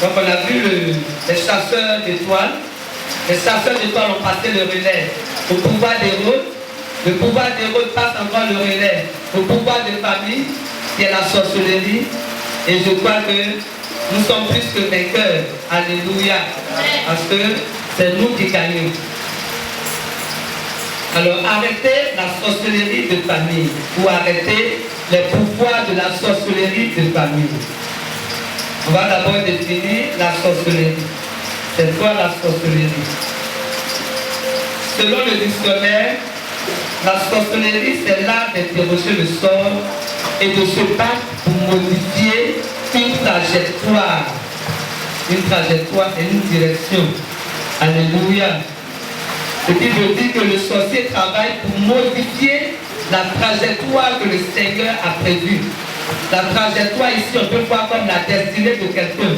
Donc on a vu les chasseurs d'étoiles. Les chasseurs d'étoiles ont passé le relais au pouvoir d'Hérode. Le pouvoir d'Hérode passe encore le relais au pouvoir de famille, qui est la sorcellerie. Et je crois que nous sommes plus que vainqueurs. Alléluia. Parce que c'est nous qui gagnons. Alors arrêtez la sorcellerie de famille ou arrêtez les pouvoirs de la sorcellerie de famille. On va d'abord définir la sorcellerie. C'est quoi la sorcellerie? Selon le dictionnaire, la sorcellerie, c'est l'art d'interroger le sort et de se battre pour modifier une trajectoire et une direction. Alléluia. Ce qui veut dire que le sorcier travaille pour modifier la trajectoire que le Seigneur a prévue. La trajectoire ici, on peut voir comme la destinée de quelqu'un.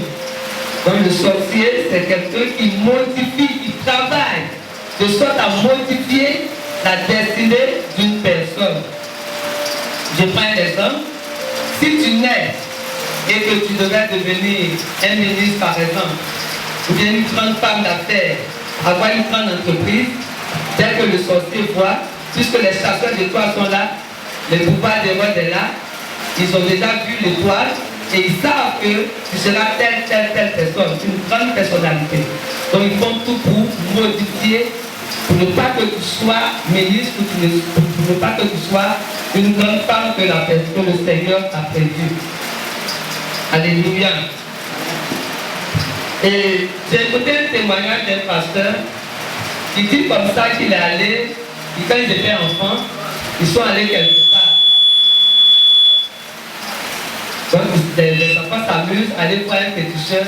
Donc le sorcier, c'est quelqu'un qui modifie, qui travaille de sorte à modifier la destinée d'une personne. Je prends un exemple. Si tu nais et que tu devais devenir un ministre par exemple, ou bien une grande femme d'affaires, avoir une grande entreprise, dès que le sorcier voit, puisque les chasseurs d'étoiles sont là, le pouvoir d'Hérode est là, ils ont déjà vu l'étoile, et ils savent que tu seras telle personne, une grande personnalité. Donc ils font tout pour modifier, pour ne pas que tu sois ministre, pour ne pas que tu sois une grande femme que le Seigneur a prévue. Alléluia. Et j'ai écouté un témoignage d'un pasteur qui dit comme ça qu'il est allé, et quand ils étaient enfants, ils sont allés quelque part. Donc les enfants s'amusent à aller voir un péticheur,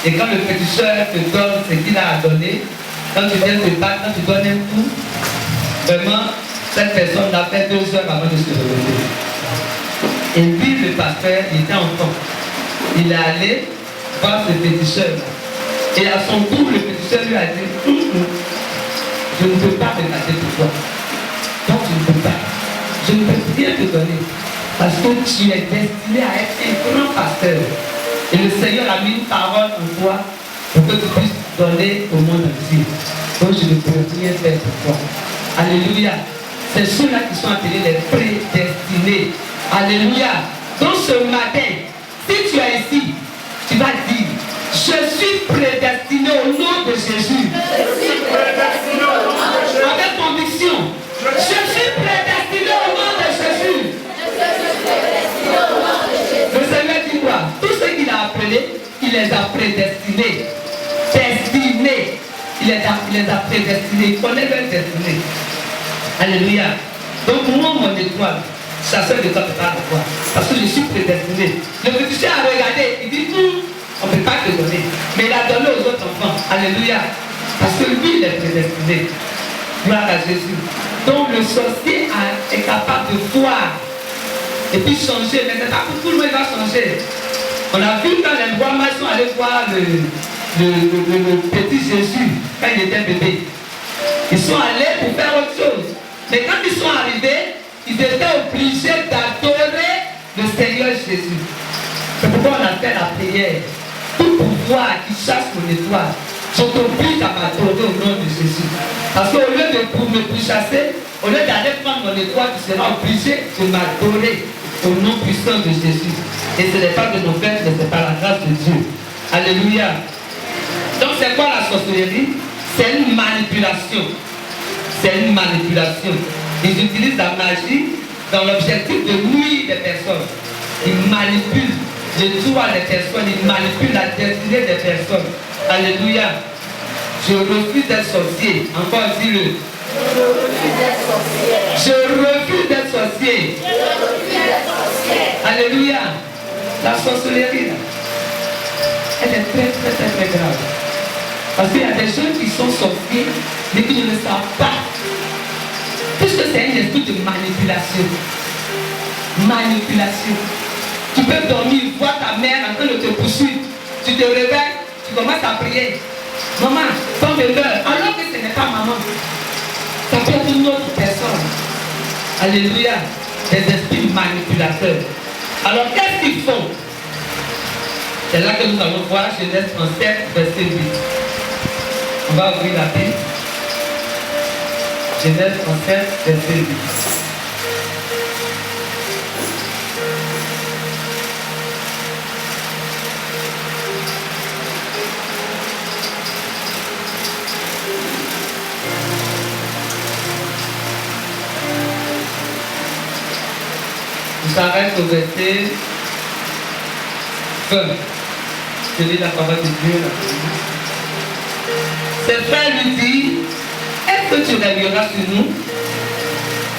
et quand le péticheur te donne ce qu'il a à donner, quand tu viens te battre, quand tu donnes un coup, vraiment, cette personne a fait 2 heures avant de se réveiller. Et puis le pasteur, il était enfant. Il est allé voir ce péticheur-là. Et à son tour, le péticheur lui a dit, je ne peux pas me battre pour toi. Donc je ne peux pas. Je ne peux rien te donner. Parce que tu es destiné à être un grand pasteur. Et le Seigneur a mis une parole en toi pour que tu puisses donner au monde entier. Donc je ne peux rien faire pour toi. Alléluia. C'est ceux-là qui sont appelés les prédestinés. Alléluia. Donc ce matin, si tu es ici, tu vas dire, je suis prédestiné au nom de Jésus. Je suis prédestiné au nom de Jésus. Avec conviction. Je suis prédestiné au nom de Jésus. Le Seigneur dit quoi? Tout ce qu'il a appelé, il les a prédestinés. Destinés. Il les a prédestinés. Il connaît leur destinée. Alléluia. Donc moi, mon étoile, chasseur de toi, ne peut pas le voir. Parce que je suis prédestiné. Le péticheur a regardé, il dit, on ne peut pas te donner. Mais il a donné aux autres enfants. Alléluia. Parce que lui, il est prédestiné. Gloire à Jésus. Donc le sorcier est capable de voir et puis changer. Mais c'est pas pour tout le monde qui va changer. On a vu quand les rois mages sont allés voir le petit Jésus quand il était bébé. Ils sont allés pour faire autre chose. Mais quand ils sont arrivés, ils étaient obligés d'adorer le Seigneur Jésus. C'est pourquoi on a fait la prière. Tout pouvoir qui chasse mon étoile, je t'oblige à m'adorer au nom de Jésus. Parce qu'au lieu de me pourchasser, au lieu d'aller prendre mon étoile, tu seras obligé de m'adorer au nom puissant de Jésus. Et ce n'est pas de nos fêtes, mais c'est par la grâce de Dieu. Alléluia. Donc c'est quoi la sorcellerie? C'est une manipulation. C'est une manipulation. Ils utilisent la magie dans l'objectif de nuire les personnes. Ils manipulent le toit des personnes, ils manipulent la destinée des personnes. Alléluia. Je refuse d'être sorcier. Encore dis-le. Je refuse d'être sorcier. Alléluia. La sorcellerie, là, elle est très grave. Parce qu'il y a des gens qui sont sorciers, mais qui ne le savent pas. Puisque c'est un esprit de manipulation. Manipulation. Tu peux dormir, voir ta mère en train de te poursuivre. Tu te réveilles, tu commences à prier. Maman, ton bébé, alors que ce n'est pas maman. Ça peut être une autre personne. Alléluia. Des esprits manipulateurs. Alors qu'est-ce qu'ils font? C'est là que nous allons voir Genèse 37, verset 8. On va ouvrir la Bible. Genèse 37, verset 8. On s'arrête au verset 20. Je lis la parole de Dieu. Ses frères lui disent, est-ce que tu régneras sur nous?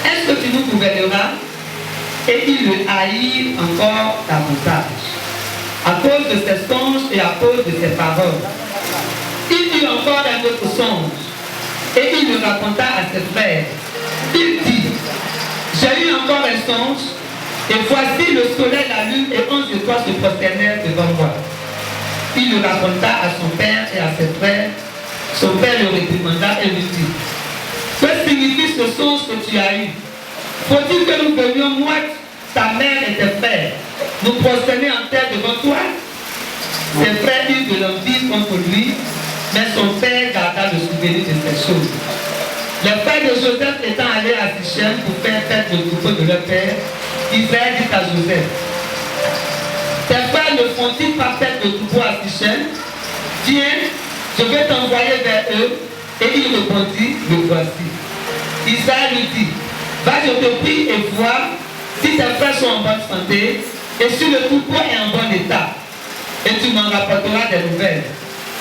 Est-ce que tu nous gouverneras? Et ils le haïrent encore davantage, à cause de ses songes et à cause de ses paroles. Il eut encore un autre songe, et il le raconta à ses frères. Il dit, j'ai eu encore un songe, et voici le soleil, la lune et 11 étoiles se prosternèrent devant moi. Il le raconta à son père et à ses frères. Son père le réprimanda et lui dit, que signifie ce songe que tu as eu? Faut-il que nous venions, moi, ta mère et tes frères, nous prosterner en terre devant toi? Ses frères eurent de l'envie contre lui, mais son père garda le souvenir de ces choses. Les frères de Joseph étant allés à Sichem pour faire fête le troupeau de leur père, Israël dit à Joseph, tes frères ne font-ils pas faire de troupeau à Sichem? Viens, je vais t'envoyer vers eux. Et il répondit, le voici. Isaïe lui dit, va, je te prie et vois si tes frères sont en bonne santé et si le troupeau est en bon état. Et tu m'en rapporteras des nouvelles.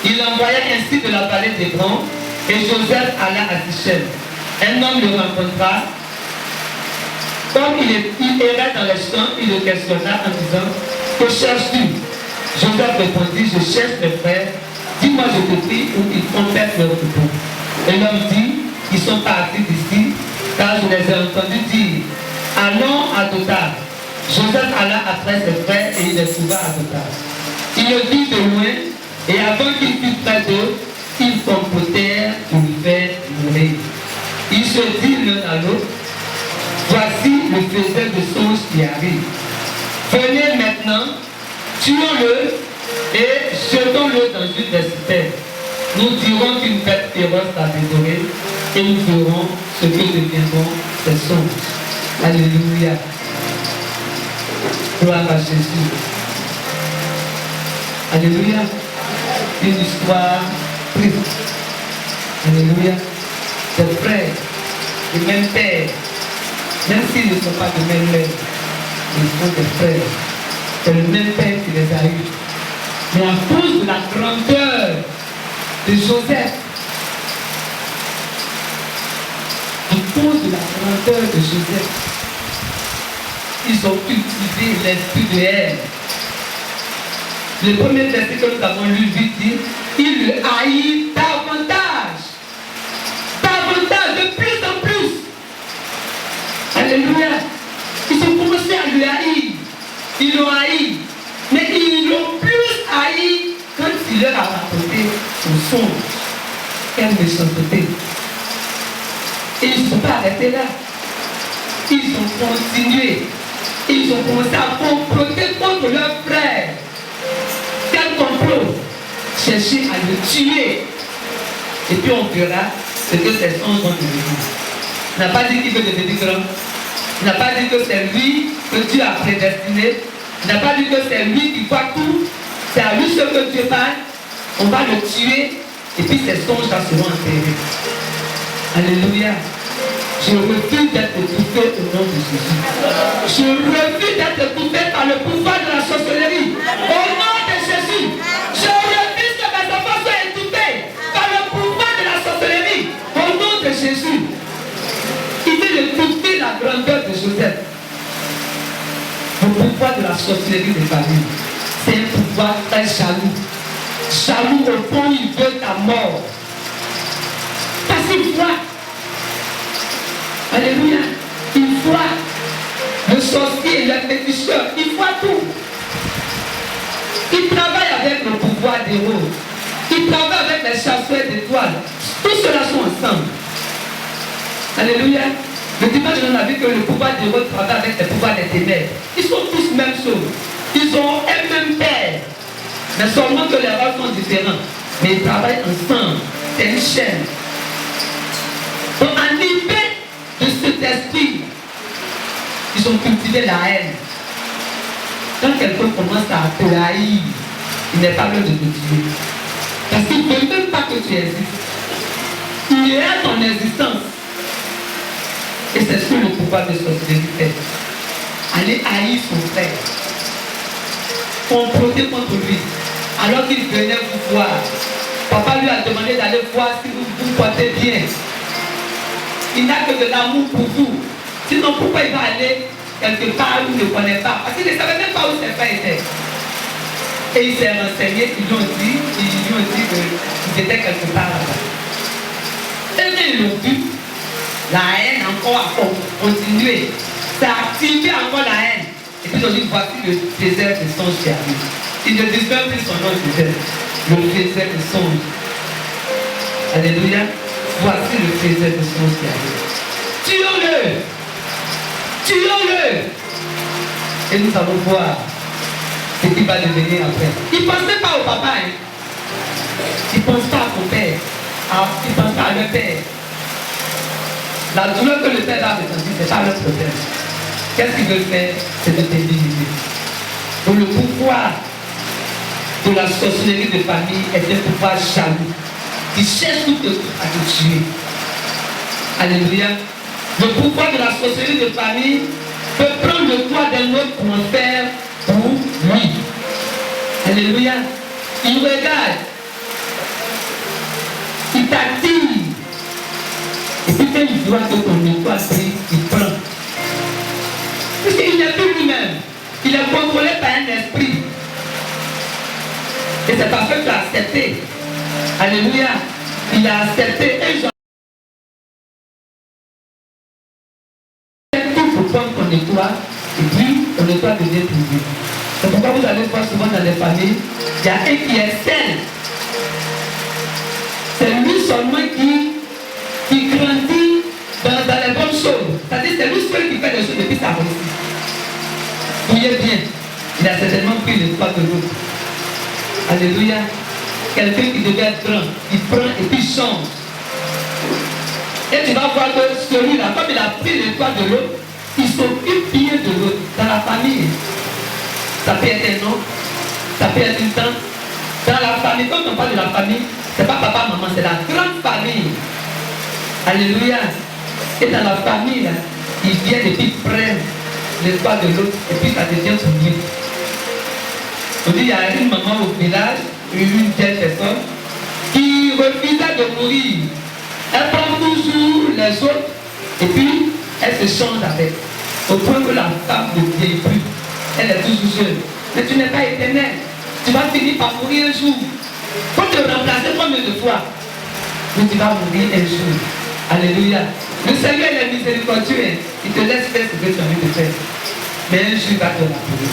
Il envoya ainsi de la vallée d'Hébron et Joseph alla à Sichem. Un homme le rencontra. Comme il errait dans les champs, il le questionna en disant, que cherches-tu? Joseph répondit, je cherche mes frères. Dis-moi, je te prie, où ils font perdre leur troupeau. Et l'homme dit, ils sont partis d'ici, car je les ai entendus dire, allons à Dothan. Joseph alla après ses frères et il les trouva à Dothan. Il le vit de loin, et avant qu'il fût près d'eux, ils complotèrent pour lui faire mourir. Ils se dirent l'un à l'autre, voici le faiseur de songes qui arrive. Venez maintenant, tuons-le et jetons-le dans une des citernes. Nous dirons qu'une bête féroce l'a dévoré et nous ferons ce que deviendront ces songes. Alléluia. Gloire à Jésus. Alléluia. Une histoire triste. Alléluia. Des frères, du même père, même s'ils ne sont pas de même mère, ils sont des frères. C'est le même père qui les a eus. Mais à cause de la grandeur de Joseph, à cause de la grandeur de Joseph, ils ont cultivé l'esprit de haine. Le premier verset que nous avons lu lui dit, il le haït davantage, de plus en plus. Alléluia. Ils ont commencé à lui haïr. Ils l'ont haï. Mais ils l'ont plus haï quand il leur a raconté son songe. Quelle méchanceté. Et ils ne sont pas arrêtés là. Ils ont continué. Ils ont commencé à comploter contre leur frère. Quel complot? Chercher à le tuer. Et puis on verra ce que ces songes vont devenir. Il n'a pas dit qu'il veut devenir grand. Il n'a pas dit que c'est lui que Dieu a prédestiné. Il n'a pas dit que c'est lui qui voit tout. C'est à lui ce que Dieu parle. On va le tuer. Et puis ses songes seront enterrés. Alléluia. Je refuse d'être étouffé au nom de Jésus. Je refuse d'être étouffé par le pouvoir de la sorcellerie. Au nom de Jésus. Je refuse que mes enfants soient étouffés par le pouvoir de la sorcellerie. Au nom de Jésus. Il veut étouffer la grandeur de Joseph. Le pouvoir de la sorcellerie des familles. C'est un pouvoir très jaloux. Jaloux au fond, il veut ta mort. Parce qu'il voit. Alléluia. Il voit le sorcier, le féticheur, il voit tout. Il travaille avec le pouvoir des roses. Il travaille avec les chasseurs d'étoiles. Tous ceux-là sont ensemble. Alléluia. Le dimanche, on a vu que le pouvoir des roses travaille avec le pouvoir des ténèbres. Ils sont tous même chose. Ils ont un même père. Mais seulement que les rôles sont différents. Mais ils travaillent ensemble. C'est une chaîne. Donc, en effet de cet esprit, ils ont cultivé la haine. Quand quelqu'un commence à te haïr, il n'est pas l'heure de te tuer. Parce qu'il ne veut même pas que tu existes. Il est à ton existence. Et c'est ce que le pouvoir de sorcellerie fait. Aller haïr son frère. Comploter contre lui. Alors qu'il venait vous voir. Papa lui a demandé d'aller voir si vous vous portez bien. Il n'a que de l'amour pour vous. Sinon, pourquoi il va aller quelque part où il ne connaît pas? Parce qu'il ne savait même pas où ses frères étaient. Et il s'est renseigné, ils lui ont dit qu'ils étaient quelque part là-bas. Et quand ils l'ont vu, la haine encore a continué. Ça a activé encore la haine. Et puis ils ont dit, voici le désert des songes qui arrive. Ils ne disent même plus son nom désert. Le désert des songes. Alléluia. Voici le désert des songes qui arrive. Tuons-le. Tuons-le. Et nous allons voir ce qui va devenir après. Il ne pensait pas au papa. Hein. Il ne pense pas à son père. Il ne pense pas à leur père. La douleur que le père a ressentie, ce n'est pas leur problème. Qu'est-ce qu'ils veulent faire? C'est de t'éliminer. Donc le pouvoir pouvoir de la sorcellerie de famille est un pouvoir jaloux qui cherche tout à te tuer. Alléluia. Le pouvoir de la sorcellerie de famille peut prendre le poids d'un autre pour en faire pour lui. Alléluia. Il regarde, il t'attire, et puis quand il voit que ton étoile brille, il prend. Parce qu'il n'est plus lui-même, il est contrôlé par un esprit. Et c'est parce que tu as accepté. Alléluia. Il a accepté et pour prendre ton étoile, et puis ton étoile devient privée. C'est pourquoi vous allez voir souvent dans les familles, il y a un qui excelle. C'est lui seulement qui grandit dans les bonnes choses. C'est-à-dire c'est lui seul qui fait des choses depuis sa réussite. Voyez bien, il a certainement pris l'étoile de l'autre. Alléluia. Quelqu'un qui devait être grand, il prend et puis il change. Et tu vas voir que celui-là, comme il a pris l'étoile de l'autre, il s'occupe bien de l'autre. Dans la famille, ça peut être un homme, ça peut être une tante. Dans la famille, quand on parle de la famille, c'est pas papa, maman, c'est la grande famille. Alléluia. Et dans la famille, là, ils viennent et puis ils prennent l'étoile de l'autre et puis ça devient pour lui. On dit, il y a une maman au village, une vieille personne, qui refusait de mourir. Elle prend toujours les autres et puis elle se change avec. Au point que la femme ne vieillit plus. Elle est toujours jeune. Mais tu n'es pas éternel. Tu vas finir par mourir un jour. Faut te remplacer combien de fois? Mais tu vas mourir un jour. Alléluia. Le Seigneur est miséricordieux. Il te laisse faire ce que tu as envie de faire. Mais un jour il va te rappeler.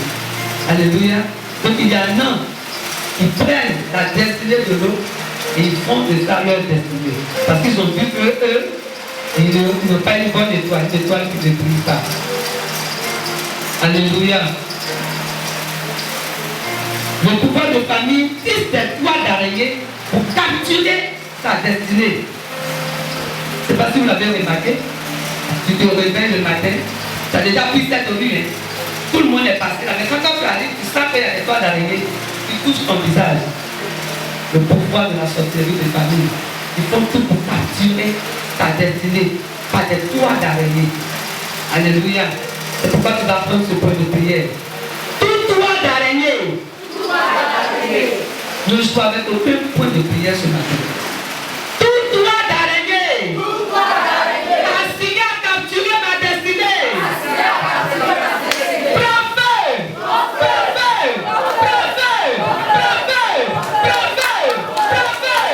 Alléluia. Donc il y a un an qui prennent la destinée de l'autre et ils font de ça leur destinée. Parce qu'ils ont vu que eux, ils n'ont pas une bonne étoile qui ne brille pas. Alléluia. Le pouvoir de famille tisse des toits d'araignée pour capturer sa destinée. Je ne sais pas si vous l'avez remarqué. Tu te réveilles le matin, tu as déjà pris cette nuit. Tout le monde est passé là. Mais quand tu arrives, tu sens qu'il y a des toits d'araignée qui touchent ton visage. Le pouvoir de la sorcellerie de famille. Ils font tout pour capturer ta destinée par des toits d'araignée. Alléluia. C'est pourquoi tu vas prendre ce point de prière. Tout toit d'araignée ne joue avec aucun point de prière ce matin. Tout toit d'araignée a signé à capturer ma destinée. Prends feu! Prends feu! Prends feu! Prends feu! Prends feu! Prends feu! Prends feu!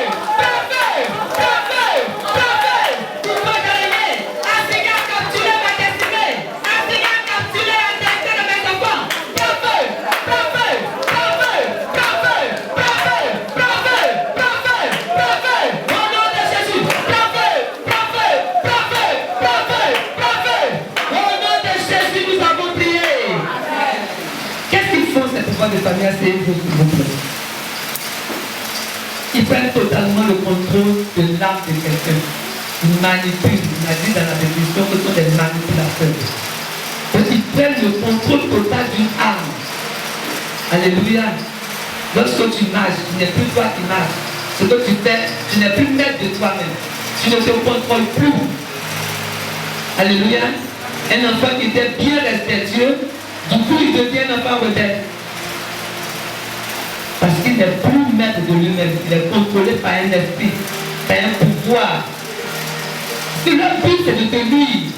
Prends feu! Prends feu! Tout toit d'araignée a signé à capturer ma destinée. A signé à capturer la destinée de mes enfants. Prends feu! Prends feu! Prends feu! Prends feu! Prends feu! Prends feu! Prends feu! Prends feu! Au nom de Jésus! Prends feu! Prends feu! Prends feu! Prends feu! Prends feu! Au nom de Jésus, nous avons prié. Qu'est-ce qu'ils font, ces pouvoirs de famille assez vous? Ils prennent totalement le contrôle de l'âme de quelqu'un. Ils manipulent. On a dit dans la définition que ce sont des manipulateurs. Donc ils prennent le contrôle total d'une âme. Alléluia. Lorsque tu marches, tu n'es plus toi qui marches. Ce que tu fais, tu n'es plus maître de toi-même. Tu ne te contrôles plus. Alléluia. Un enfant qui était bien respectueux, du coup il devient un enfant rebelle. Parce qu'il n'est plus maître de lui-même. Il est contrôlé par un esprit, par un pouvoir. Si leur but c'est de te nuire,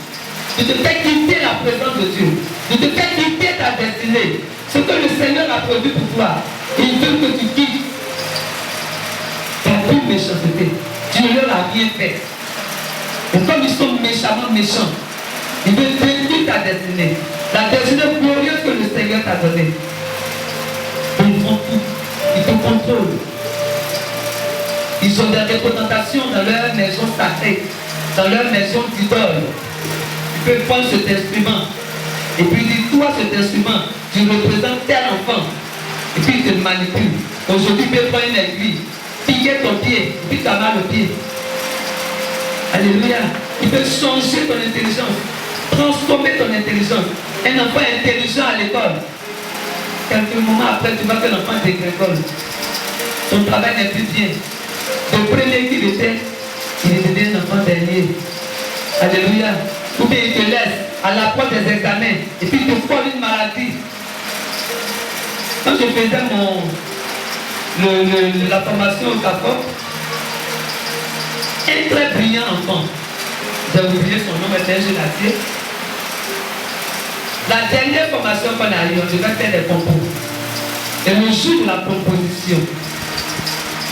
de te faire quitter la présence de Dieu, de te faire quitter ta destinée, ce que le Seigneur a prévu pour toi, et il veut que tu quittes. Tu n'as plus de méchanceté. Tu ne leur as rien fait. Et comme ils sont méchamment méchants, ils veulent détruire ta destinée. La destinée glorieuse que le Seigneur t'a donnée. Ils font tout. Ils te contrôlent. Ils ont des représentations dans leur maison sacrée, dans leur maison d'idole. Ils peuvent prendre cet instrument et puis dire, toi cet instrument, tu représentes tel enfant. Et puis ils te manipulent. Aujourd'hui, ils peuvent prendre une aiguille, piquer ton pied, et puis tu as mal au pied. Alléluia. Ils peuvent changer ton intelligence, transformer ton intelligence. Un enfant intelligent à l'école, quelques moments après, tu vois que l'enfant dégrégole. Son travail n'est plus bien. Le premier qu'il était, il est devenu un enfant dernier. Alléluia. Ou bien il te laisse à l'approche des examens et puis il te colle une maladie. Quand je faisais la formation au Capot, un très brillant enfant, j'ai oublié son nom, mais c'est un génatier. La dernière formation qu'on a eue, on devait faire des compos. Et le jour de la composition,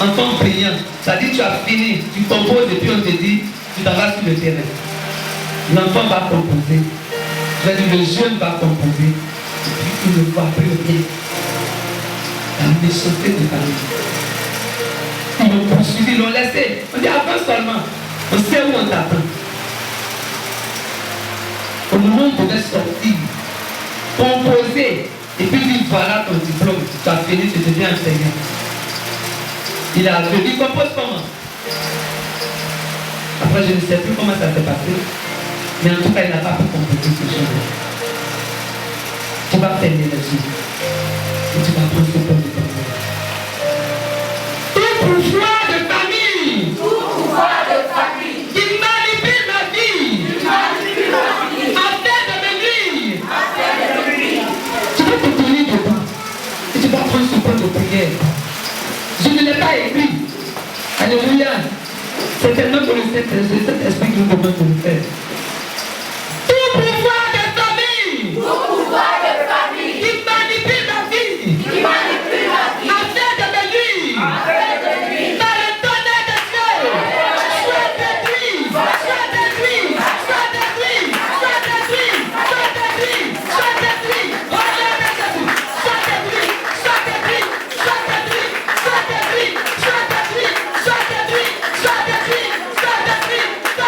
enfant brillant, ça dit tu as fini, tu composes et puis on te dit, tu t'en vas sur le terrain. L'enfant va composer. Je vais dire, le jeune va composer. Et puis il ne voit plus rien. La méchanceté de famille. Ils l'ont poursuivi, ils l'ont laissé. On dit avance seulement. On sait où on t'attend. Au moment où on devait sortir, composer, et puis dire voilà ton diplôme, tu as fini, tu deviens enseignant. Il a dit compose comment? Après je ne sais plus comment ça s'est passé, mais en tout cas il n'a pas pu composer ce jour-là. Tu vas fermer les yeux et tu vas prendre ce temps de temps. Tout pouvoir de famille, qui manipule ma vie, afin de me nuire. Tu vas te tenir debout et tu vas prendre ce temps de prière. Je ne l'ai pas écrit. Alléluia. C'est tellement pour le Saint-Esprit qui nous demande de le faire. Tout pouvoir de famille, qui manipule ma vie, afin de me nuire, dans le tonnerre de Dieu, soit détruit, soit détruit, soit détruit, soit détruit, soit détruit, soit détruit, au nom de Jésus, soit détruit, soit détruit, soit détruit, soit détruit, soit détruit, soit détruit, soit détruit, soit détruit, soit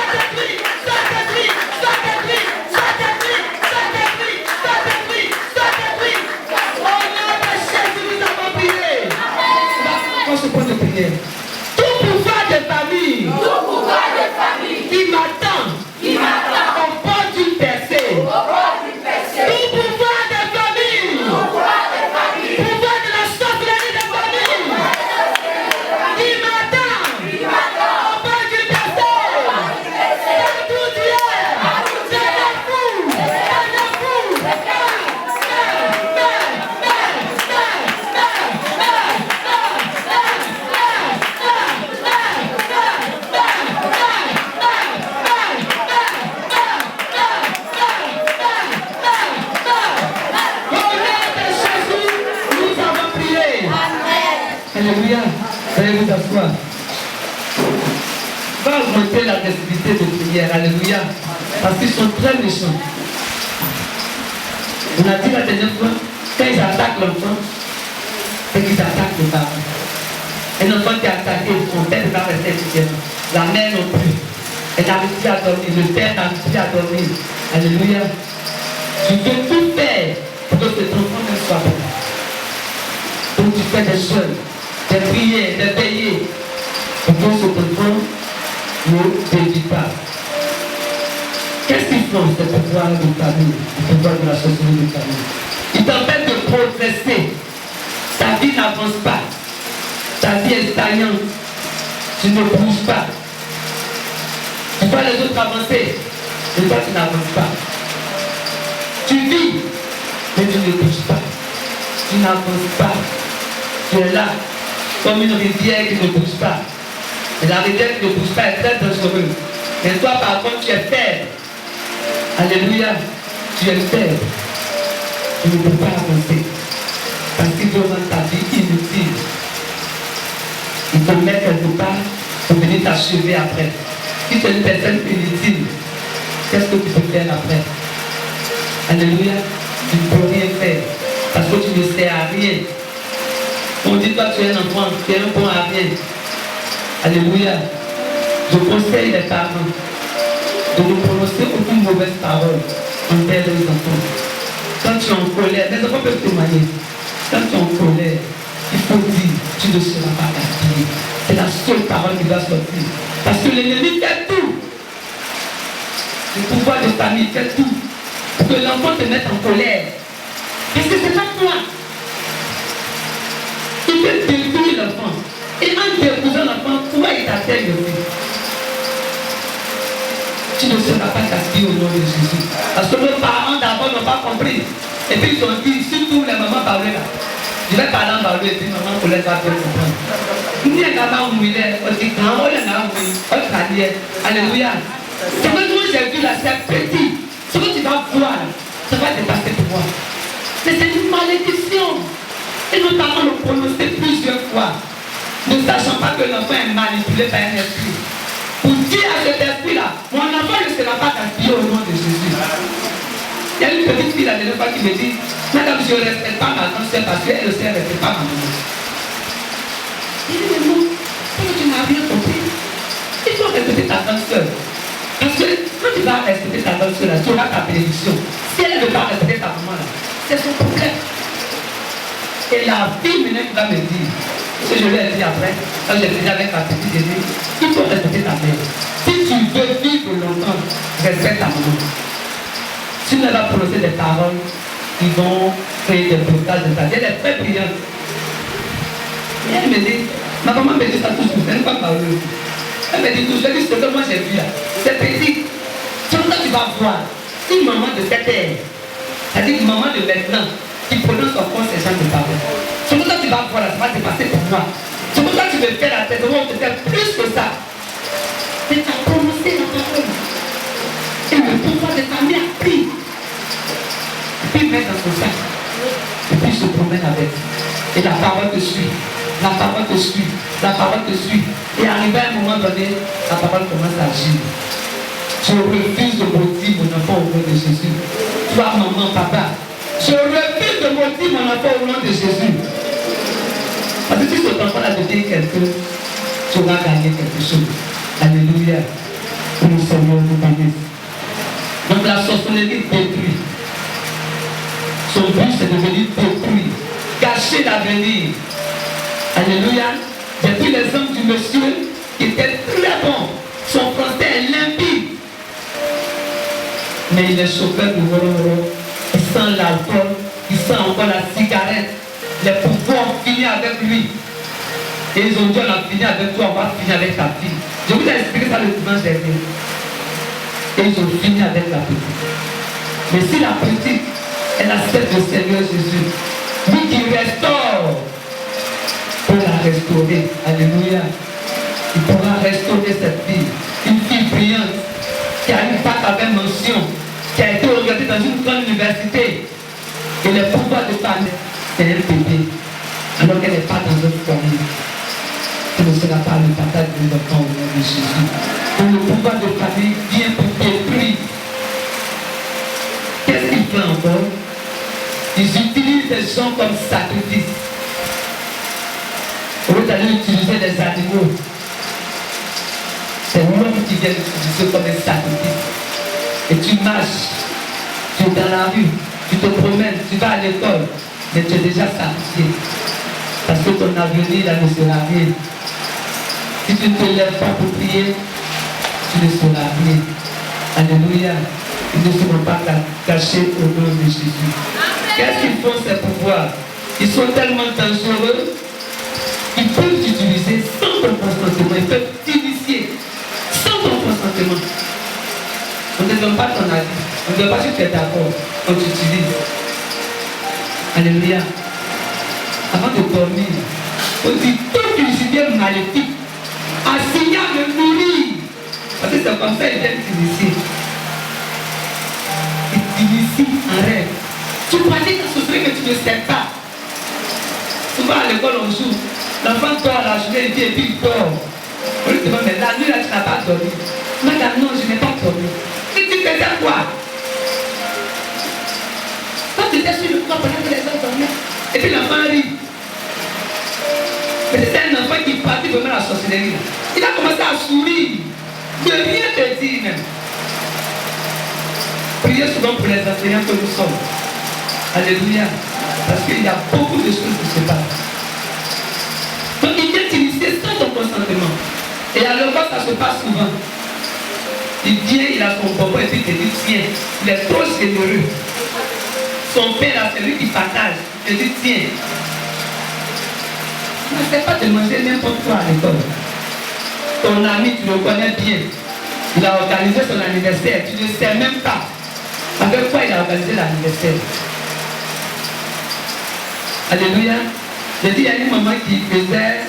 détruit, soit détruit, soit détruit, soit détruit, soit détruit, soit détruit, soit détruit. Au nom de Jésus, nous avons prié. On se pose de prière. Tout pouvoir de famille qui m'attend au bord d'une percée. Tout pouvoir de famille, pouvoir de la sorcellerie de famille qui m'attend au bord d'une percée. Partout Dieu, c'est le fou, c'est le fou. Alléluia. Veuillez vous asseoir. Va augmenter la décidité de prière. Alléluia. Parce qu'ils sont très méchants. On a dit la dernière fois, quand ils attaquent l'enfant, c'est qu'ils attaquent les parents. Un enfant qui est attaqué, son père ne va rester étudiant. La mère non plus. Elle n'arrive plus à dormir. Le père n'arrive plus à dormir. Alléluia. Tu veux tout faire pour que cet enfant ne soit bon. Donc tu fais des jeûnes, des prières, des veillées, pour que cet enfant ne dévie pas. Qu'est-ce qu'ils font, ces pouvoirs de famille, le pouvoir de la société de famille? Ils t'empêchent de progresser. Ta vie n'avance pas. Ta vie est stagnante. Tu ne bouges pas. Tu vois les autres avancer, et toi tu n'avances pas. Tu vis, mais tu ne bouges pas. Tu n'avances pas. Tu es là, comme une rivière qui ne bouge pas. Et la rivière qui ne bouge pas est très dangereuse. Mais toi, par contre, tu es faible. Alléluia. Tu es faible. Tu ne peux pas avancer. Parce qu'il veut rendre ta vie inutile. Il te met quelque part pour venir t'achever après. Si tu es une personne inutile, qu'est-ce que tu peux faire après? Alléluia. Tu ne peux rien faire. Parce que tu ne sais à rien. On dit toi tu es un enfant, tu es un bon à rien. Alléluia. Je conseille les parents de ne prononcer aucune mauvaise parole envers les enfants. Quand tu es en colère, les enfants peuvent témoigner. Quand tu es en colère, il faut dire, tu ne seras pas castigué. C'est la seule parole qui va sortir. Parce que l'ennemi fait tout. Le pouvoir de famille fait tout pour que l'enfant te mette en colère. Parce que c'est pas toi. veux détruire l'enfant. Et en détruisant l'enfant, toi il t'atteigne aussi. Tu ne seras pas gaspillé au nom de Jésus. Parce que nos parents d'abord n'ont pas compris. Et puis ils ont dit, surtout les mamans parlaient là. Je vais parler en parler et puis maman pour les avoir comprendre. Ni un gamin où il est, on dit grand, on est là où il est. Alléluia. C'est que moi j'ai vu là, c'est petit. Ce que tu vas voir, ça va dépasser pour moi. Mais c'est une malédiction. Et nos parents l'ont prononcé plusieurs fois. Ne sachant pas que l'enfant est manipulé par un esprit. Pour dire à cet esprit-là, mon enfant ne sera pas gaspillé au nom de Jésus. Il y a une petite fille la dernière fois qui me dit, madame, je ne respecte pas ma grande soeur parce qu'elle aussi ne respecte pas ma maman. Je dis, mais non, tu n'as rien compris. Il faut respecter ta grande soeur. Parce que quand tu vas respecter ta grande soeur, tu auras ta bénédiction. Si elle ne veut pas respecter ta maman, c'est son problème. Et la fille maintenant qui va me dire, ce que je lui ai dit après, quand j'ai dit avec ma petite, j'ai dit, il faut respecter ta mère. Si tu veux vivre longtemps, respecte ta maman. Si tu ne vas prononcer des paroles qui vont créer des blocages de ta vie, elle est très brillante. Et elle me dit, ma maman me dit ça toujours, elle n'est pas malheureuse. Elle me dit toujours, je dis ce que moi j'ai vu là, c'est petit. Comme ça tu vas voir, une maman de 7 heures, c'est-à-dire une maman de maintenant, qui prononce encore ces gens de paroles. C'est comme ça tu vas voir là, ça va dépasser pour moi. C'est comme ça que tu me fais la tête, on te fait plus que ça. Mais tu as prononcé la parole. Et le pouvoir de ta mère a pris. Et puis il met dans son sac. Et puis il se promène avec. Et la parole te suit. La parole te suit. La parole te suit. Et arrivé à un moment donné, la parole commence à agir. Je refuse de maudire mon enfant au nom de Jésus. Toi, maman, papa. Je refuse de maudire mon enfant au nom de Jésus. Parce que si cet enfant-là devient quelqu'un, tu auras gagné quelque chose. Alléluia. Que le Seigneur nous bénisse. Donc la sorcellerie détruit. Son but c'est de venir détruire, cacher l'avenir. Alléluia. J'ai pris l'exemple du monsieur qui était très bon. Son français est limpide. Mais il est chauffeur de Roro. Il sent l'alcool, il sent encore la cigarette. Les pouvoirs ont fini avec lui. Et ils ont dit on a fini avec toi, on va finir avec ta fille. Je vous ai expliqué ça le dimanche dernier. Et ils ont fini avec la petite. Mais si la petite, elle accepte le Seigneur Jésus, lui qui restaure, pour la restaurer. Alléluia. Il pourra restaurer cette fille. Une fille brillante, qui a une fac avec mention, qui a été orientée dans une grande université. Et le pouvoir de famille, c'est un bébé. Alors qu'elle n'est pas dans notre famille. Ce ne sera pas le partage de l'enfant au nom de Jésus. Donc le pouvoir de famille vient pour détruire. Qu'est-ce qu'il fait encore? Ils utilisent les gens comme sacrifice. Au lieu d'aller utiliser les animaux, c'est l'homme qui vient l'utiliser comme un sacrifice. Et tu marches, tu es dans la rue, tu te promènes, tu vas à l'école, mais tu es déjà sacrifié. Parce que ton avenir là ne sera rien. Si tu ne te lèves pas pour prier, tu ne seras rien. Alléluia. Ils ne seront pas cachés au nom de Jésus. Qu'est-ce qu'ils font ces pouvoirs? Ils sont tellement dangereux. Ils peuvent t'utiliser sans ton consentement. Ils peuvent t'initier sans ton consentement. On ne te donne pas ton avis. On ne doit pas dire que tu es d'accord. On t'utilise. Alléluia. Avant de dormir, on dit toute une maléfique assigné à me nourrir. Parce que c'est comme ça qu'ils viennent t'initier. Ils t'initient en rêve. Tu pratiques la sorcellerie que tu ne sais pas. Souvent à l'école on joue. L'enfant dort la journée et puis il dort. On lui demande, mais la nuit là tu n'as pas dormi. Madame, non, je n'ai pas dormi. Et tu faisais quoi? Quand tu étais sur le toit pendant que les gens dormaient. Et puis l'enfant rit. Mais c'est un enfant qui pratique vraiment la sorcellerie. Il a commencé à sourire. De rien te dire même. Priez souvent pour les enseignants que nous sommes. Alléluia. Parce qu'il y a beaucoup de choses qui se passent. Donc il vient t'initier sans ton consentement. Et à l'école, ça se passe souvent. Il vient, il a son bonbon et puis il te dit tiens. Il est trop généreux. Son père, c'est lui qui partage. Il te dit tiens. n'essaie pas de manger n'importe quoi à l'école. Ton ami, tu le connais bien. Il a organisé son anniversaire. Tu ne sais même pas avec quoi il a organisé l'anniversaire. Alléluia. J'ai dit, il y a une maman qui faisait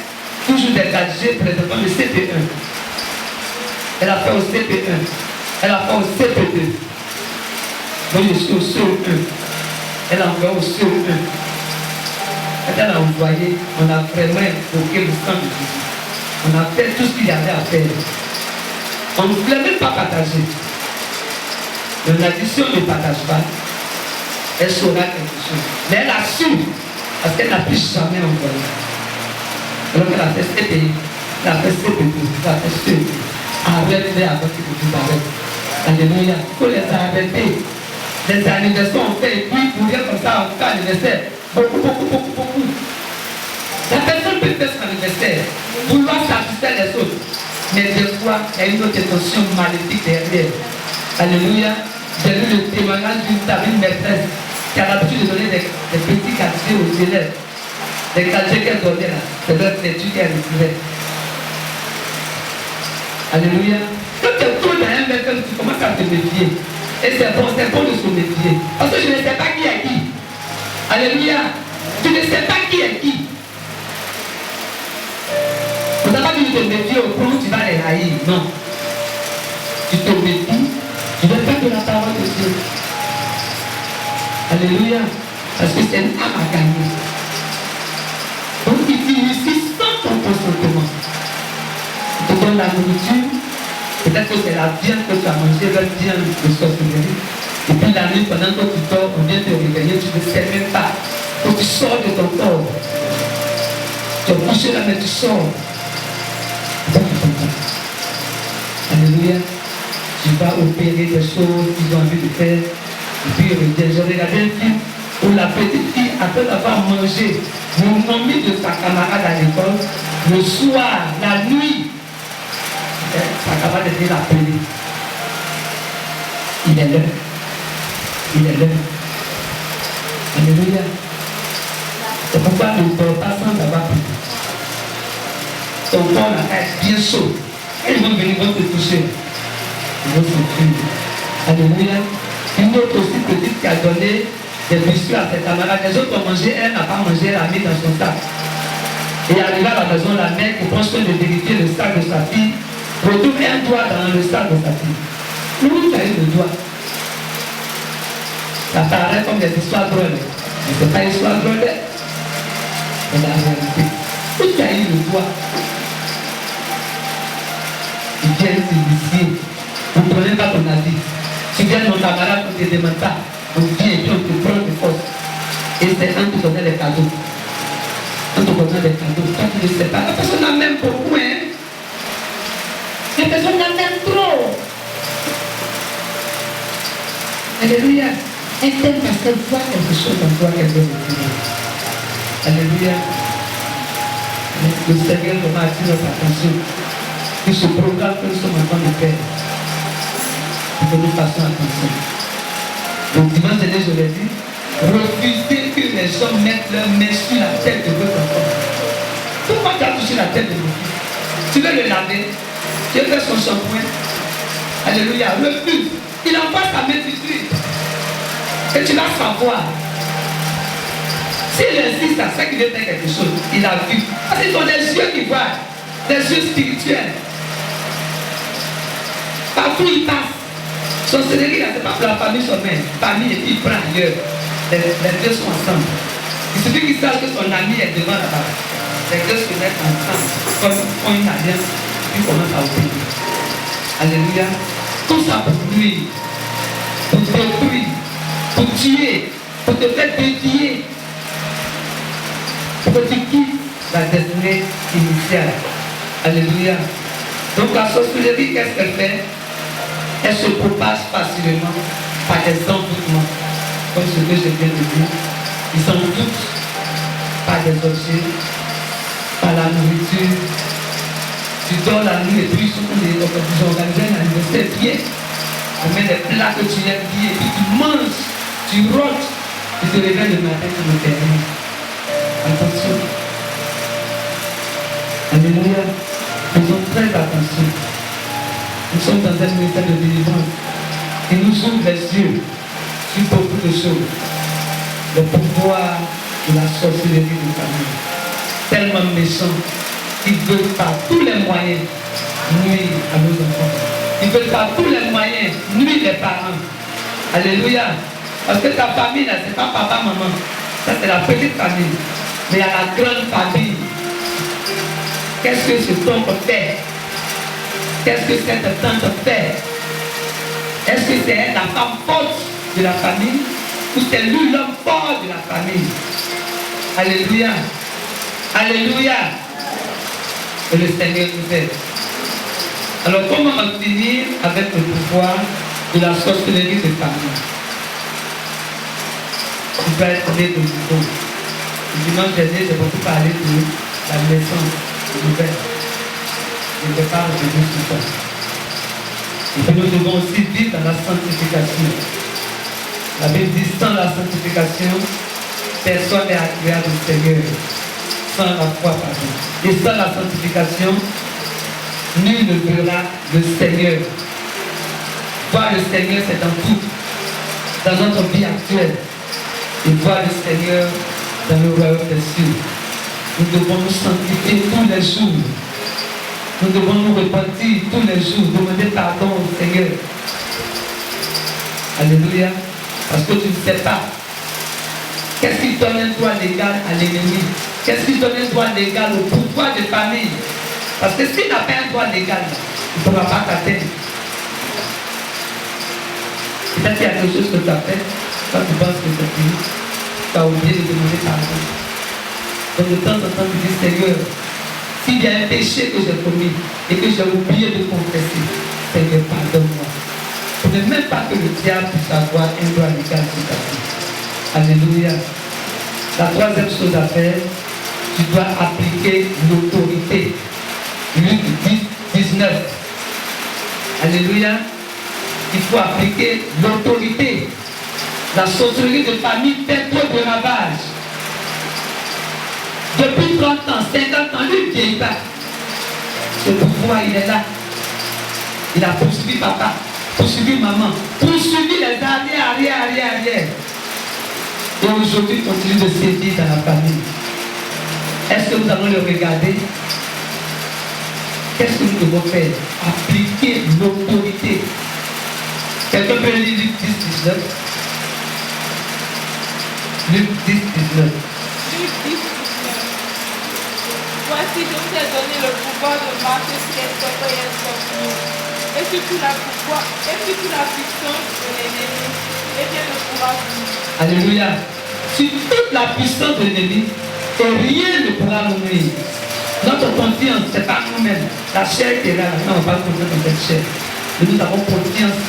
toujours des gadgets, présentement le CP1. Elle a fait au CP1. Elle a fait au CP2. Donc je suis au CE1. Elle a envoyé au CE1. Quand elle a envoyé, on a vraiment invoqué le sang de Jésus. On a fait tout ce qu'il y avait à faire. On ne voulait même pas partager. Mais on a dit, si on ne partage pas, elle saura quelque chose. Mais elle a su, parce qu'elle n'a plus jamais envoyé. Alors qu'elle a fait CPI, elle a fait CP2, elle a fait CE2. Arrête-les avant que vous arrêtez. Alléluia. Il faut les arrêter. Les anniversaires on fait, et puis pour dire comme ça, on fait anniversaire. Beaucoup. La personne peut faire son anniversaire, vouloir satisfaire les autres. Mais des fois, il y a une autre intention maléfique derrière. Alléluia. J'ai lu le témoignage d'une maîtresse qui a l'habitude de donner des petits gadgets aux élèves. Les gadgets qu'elle donnait là, c'est leur étude qu'elle recevait. Alléluia. Quand tu es trop dans un verre, tu commences à te méfier. Et c'est bon de se méfier. Parce que je ne sais pas qui est qui. Alléluia. Tu ne sais pas qui est qui. On n'a pas dit de te méfier au point où tu vas les haïr. Non. Tu te méfies. Tu ne veux pas de la parole de Dieu. Alléluia. Parce que c'est une âme à gagner. Donc utilise sans ton consentement. Tu te donnes la nourriture. Peut-être que c'est la viande que tu as mangée, la viande de sorcellerie. Et puis la nuit, pendant que tu dors, on vient te réveiller, tu ne sais même pas. Donc tu sors de ton corps. Tu as couché là, mais tu sors. Alléluia. Tu vas opérer des choses qu'ils ont envie de faire. Et puis j'ai regardé un film où la petite fille, après avoir mangé le momie de sa camarade à l'école, le soir, la nuit, sa camarade était appelée. Il est là. Alléluia. C'est pourquoi ne dors pas sans avoir pris. Ton corps là est bien chaud. Et ils vont venir te toucher. Ils vont se tuer. Alléluia. Une autre aussi petite qui a donné des biscuits à ses camarades. Les autres ont mangé, elle n'a pas mangé, elle a mis dans son sac. Et arrivé à la maison, la mère qui prend soin de vérifier le sac de sa fille, retrouve un doigt dans le sac de sa fille. Où tu as eu le doigt? Ça paraît comme des histoires drôles. Mais ce n'est pas une histoire drôle. C'est la réalité. Où tu as eu le doigt? Ils viennent t'initier. Vous ne prenez pas ton avis. Tu viens ton camarade, on ne te demande pas. On vient et puis on te prend de force. Et c'est un te donner les cadeaux. On te donne des cadeaux. Toi tu ne sais pas. La personne en même beaucoup. Hein? La personne en même trop. Alléluia. Elle t'aime parce qu'elle voit quelque chose en toi qu'elle veut retrouver. Alléluia. Le Seigneur nous a attiré notre attention. Que ce programme que nous sommes en train de faire, que nous fassions attention. Donc dimanche dernier, je l'ai dit, refusez que les gens mettent leurs mains sur la tête de votre enfant. Pourquoi tu as touché la tête de mon fils? Tu veux le laver, tu veux faire son shampoing. Alléluia, refuse. Il envoie sa main tout de suite. Et tu vas savoir. S'il insiste à ça qu'il veut faire quelque chose, il a vu. Parce qu'ils ont des yeux qui voient, des yeux spirituels. Partout il passe. Sorcellerie, là, c'est pas pour la famille seulement. Famille et puis il prend ailleurs. Les deux sont ensemble. Il suffit qu'il sache que son ami est devant là-bas. Les deux se mettent ensemble. Comme ils font une alliance, puis commencent à obéir. Alléluia. Tout ça pour lui, pour détruire, pour tuer, pour te faire dévier, pour que tu quittes la destinée initiale. Alléluia. Donc la sorcellerie, qu'est-ce qu'elle fait? Elle se propage facilement par des envoûtements, comme ce que je viens de dire. Ils envoûtent par des objets, par la nourriture. Tu dors la nuit et puis ils organisent un anniversaire bien. On met des plats que tu aimes bien et puis tu manges, tu rôtes, tu te réveilles le matin, tu me termines. Attention. Alléluia. Faisons très attention. Nous sommes dans un ministère de délivrance. Il nous ouvre les yeux sur beaucoup de choses. Le pouvoir de la sorcellerie de famille. Tellement méchant qu'ils veulent par tous les moyens nuire à nos enfants. Ils veulent par tous les moyens nuire les parents. Alléluia. Parce que ta famille, là, c'est pas papa, maman. Ça, c'est la petite famille. Mais il y a la grande famille. Qu'est-ce que ce tonton fait? Qu'est-ce que cette tante fait? Est-ce que c'est elle la femme forte de la famille? Ou c'est lui l'homme fort de la famille? Alléluia. Alléluia. Et le Seigneur nous aide. Alors comment en finir avec le pouvoir de la sorcellerie de famille? Tu vas être né de nouveau. Le dimanche dernier, j'ai beaucoup parlé de la naissance nouvelle. Je ne vais pas revenir sur ça. Et puis nous devons aussi vivre dans la sanctification. La Bible dit, sans la sanctification, personne n'est agréable au Seigneur. Sans la foi, pardon. Et sans la sanctification, nul ne verra le Seigneur. Voir le Seigneur, c'est dans tout. Dans notre vie actuelle. Et voir le Seigneur dans le royaume des cieux. Nous devons nous sanctifier tous les jours. Nous devons nous repentir tous les jours, demander pardon au Seigneur. Alléluia. Parce que tu ne sais pas. Qu'est-ce qui donne un droit légal à l'ennemi? Qu'est-ce qui donne un droit légal au pouvoir de famille? Parce que s'il n'a pas un droit légal, il ne pourra pas t'atteindre. Peut-être qu'il y a quelque chose que tu as fait, quand tu penses que c'est fini, tu as oublié de demander pardon. Donc de temps en temps, tu dis, Seigneur, s'il y a un péché que j'ai commis et que j'ai oublié de confesser, Seigneur, pardonne-moi. Il ne faut même pas que le diable puisse avoir un droit légal sur ta vie. Alléluia. La troisième chose à faire, tu dois appliquer l'autorité. Luc 10, 19. Alléluia. Il faut appliquer l'autorité. La sorcellerie de famille fait trop de ravages. Depuis 30 ans, 50 ans, lui ne vieillit pas. Ce pouvoir, il est là. Il a poursuivi papa, poursuivi maman, poursuivi les arrière. Et aujourd'hui, il continue de sévir dans la famille. Est-ce que nous allons le regarder? Qu'est-ce que nous devons faire? Appliquer l'autorité. Quelqu'un peut lire Luc 10, 19? Luc 10, 19. Luc 10, 19. Voici, je vous ai donné le pouvoir de marcher sur les serpents et les scorpions, et surtout la puissance de l'ennemi, et bien le courage de nous. Alléluia. Sur toute la puissance de l'ennemi, et rien ne pourra nous nuire. Notre confiance, ce n'est pas nous-mêmes. La chair qui est là, non, on va pas confiance dans cette chair. Mais nous avons confiance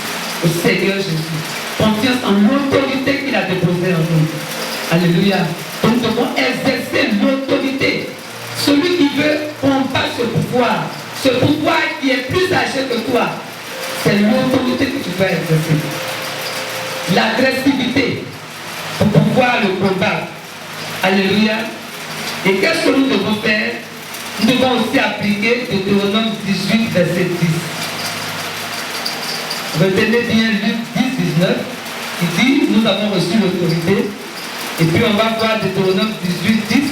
au Seigneur Jésus. Confiance en l'autorité qu'il a déposée en nous. Alléluia. Donc nous devons exercer l'autorité. Celui qui veut combattre ce pouvoir qui est plus âgé que toi, c'est l'autorité que tu dois exercer. L'agressivité pour pouvoir le combattre. Alléluia. Et qu'est-ce que nous devons faire? Nous devons aussi appliquer Deutéronome 18, verset 10. Retenez bien Luc 10, 19. Il dit, nous avons reçu l'autorité. Et puis on va voir Deutéronome 18, 10.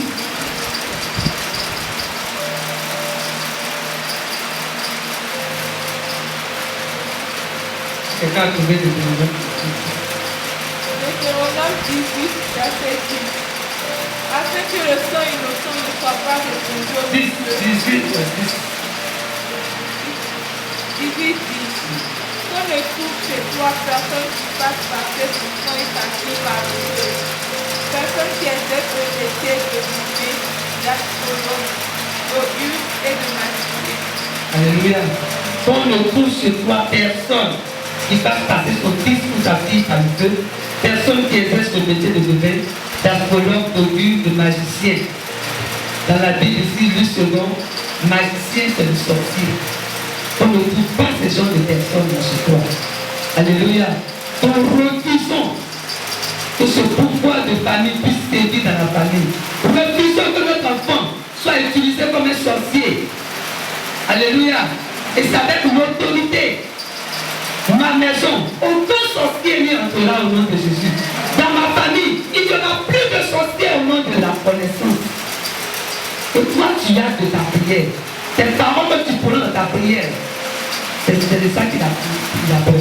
Quelqu'un a trouvé Deutéronome 18. Deutéronome 18, verset 10. Afin que le sang innocent ne soit pas répandu au milieu. 18, 18 dit. Qu'on ne trouve chez toi personne qui fasse passer son sang effacé par le feu. Personne qui exerce le métier de boucher, d'astrologue, d'augure et de magicien. Alléluia. Qu'on ne trouve chez toi personne qui fasse passer son fils ou sa fille par le feu. Personne qui exerce le métier de devin, d'astrologue, d'augure, de magicien. Dans la Bible ici, le second, magicien c'est le sorcier. On ne trouve pas ces genres de personnes dans chez toi. Alléluia. Donc refusons que ce pouvoir de famille puisse sévir dans la famille. Refusons que notre enfant soit utilisé comme un sorcier. Alléluia. Et c'est avec l'autorité. Ma maison, aucun sorcier n'y entrera au nom de Jésus. Dans ma famille, il n'y aura plus de sorciers au nom de la connaissance. Et toi, tu as de ta prière. Tes paroles que tu prends dans ta prière, c'est de ça qu'il a peur.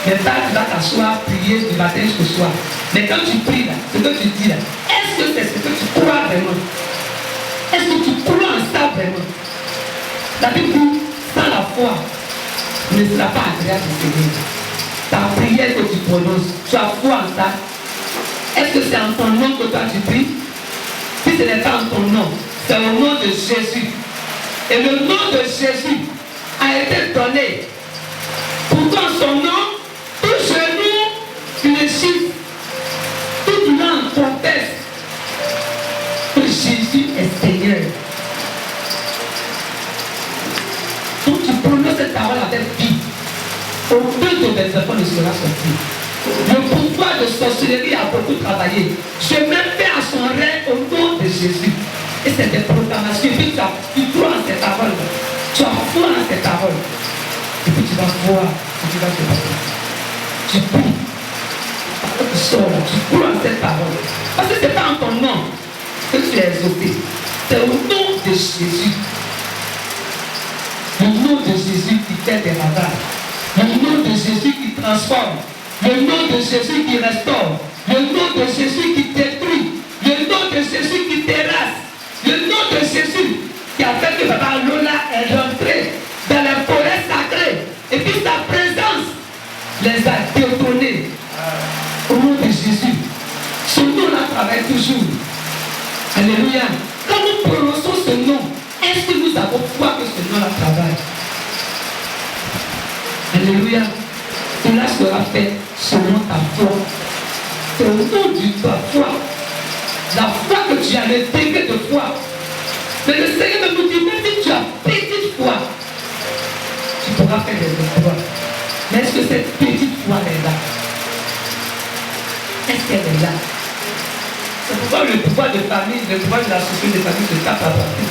Mais pas tu vas t'asseoir, prier du matin jusqu'au soir. Mais quand tu pries là, ce que tu dis là, est-ce que c'est ce que tu crois vraiment? Est-ce que tu crois en ça vraiment? La Bible dit, sans la foi, ne sera pas agréable de Seigneur. Ta prière que tu prononces, tu as foi en ça. Est-ce que c'est en ton nom que toi tu pries? Si ce n'est pas en ton nom, c'est au nom de Jésus. Et le nom de Jésus a été donné. Pourtant son nom, tout genou fléchit, toute langue confesse que Jésus est Seigneur. Donc tu prononces cette parole avec vie. Aucun de mes enfants ne sera sorti. Le pouvoir de sorcellerie a beaucoup travaillé. Je mets fin à son règne au nom de Jésus. Et c'est des proclamations. Et puis tu crois en ces paroles. Tu as foi en ces paroles. Et puis tu vas voir ce qui va se passer. Tu pries. Tu sors là. Tu crois en cette parole. Parce que ce n'est pas en ton nom que tu es exaucé. C'est au nom de Jésus. Le nom de Jésus qui fait des ravages. Le nom de Jésus qui transforme. Le nom de Jésus qui restaure. Le nom de Jésus qui détruit. Le nom de Jésus qui terrasse. Le nom de Jésus qui a fait que Papa Lola est rentré dans les forêts sacrées. Et puis sa présence les a détournés. Au nom de Jésus. Ce nom-là travaille toujours. Alléluia. Quand nous prononçons ce nom, est-ce que nous avons foi que ce nom-là travaille? Alléluia. Cela sera fait selon ta foi. C'est au nom de ta foi. La foi que tu as, le degré de foi. Mais le Seigneur nous dit, même si tu as petite foi, tu pourras faire des exploits. Mais est-ce que cette petite foi est là? Est-ce qu'elle est là? C'est pourquoi le pouvoir de famille, le pouvoir de la société de famille se tape à partir.